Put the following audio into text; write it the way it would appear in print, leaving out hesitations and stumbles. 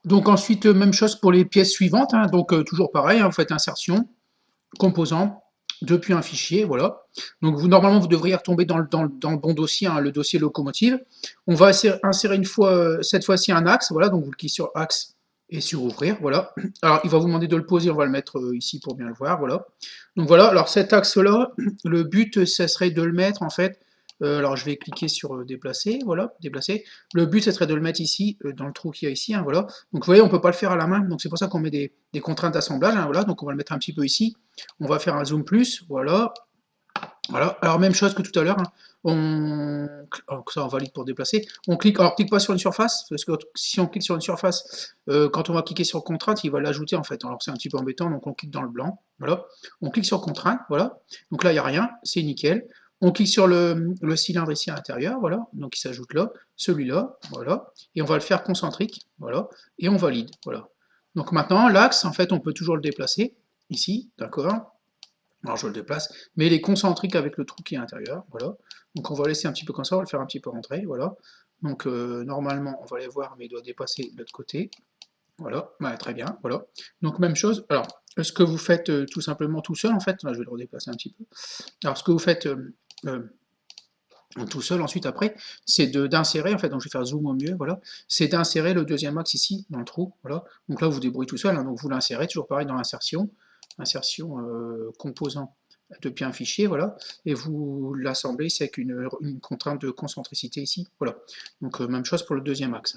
Donc ensuite, même chose pour les pièces suivantes, hein, donc toujours pareil, hein, vous faites insertion, composant, depuis un fichier, voilà. Donc vous, normalement, vous devriez retomber dans le bon dossier, hein, le dossier locomotive. On va insérer une fois, cette fois-ci un axe, voilà, donc vous cliquez sur axe et sur ouvrir, voilà. Alors il va vous demander de le poser, on va le mettre ici pour bien le voir, voilà. Donc voilà, alors cet axe-là, le but, ça serait de le mettre en fait, alors je vais cliquer sur déplacer, voilà, déplacer. Le but, ça serait de le mettre ici, dans le trou qu'il y a ici, hein, voilà. Donc vous voyez, on peut pas le faire à la main, donc c'est pour ça qu'on met des contraintes d'assemblage, hein, voilà. Donc on va le mettre un petit peu ici. On va faire un zoom plus, voilà. Voilà. Alors même chose que tout à l'heure, hein. Alors, ça on valide pour déplacer. On clique, alors clique pas sur une surface, parce que si on clique sur une surface, quand on va cliquer sur contrainte, il va l'ajouter en fait. Alors c'est un petit peu embêtant, donc on clique dans le blanc, voilà. On clique sur contrainte, voilà. Donc là il n'y a rien, c'est nickel. On clique sur le cylindre ici à l'intérieur, voilà. Donc il s'ajoute là, celui-là, voilà. Et on va le faire concentrique, voilà. Et on valide, voilà. Donc maintenant l'axe, en fait, on peut toujours le déplacer, ici, d'accord. Alors je le déplace, mais il est concentrique avec le trou qui est à l'intérieur, voilà. Donc on va laisser un petit peu comme ça, on va le faire un petit peu rentrer, voilà. Donc normalement, on va aller voir, mais il doit dépasser de l'autre côté, voilà. Ouais, très bien, voilà. Donc même chose, alors, ce que vous faites tout simplement tout seul, en fait, là je vais le redéplacer un petit peu. Alors ce que vous faites euh, tout seul ensuite après, c'est d'insérer, en fait, donc je vais faire zoom au mieux, voilà, c'est d'insérer le deuxième axe ici, dans le trou, voilà. Donc là vous débrouillez tout seul, hein, donc vous l'insérez, toujours pareil dans l'insertion, insertion composant depuis un fichier, voilà, et vous l'assemblez, c'est avec une contrainte de concentricité ici, voilà. Donc même chose pour le deuxième axe.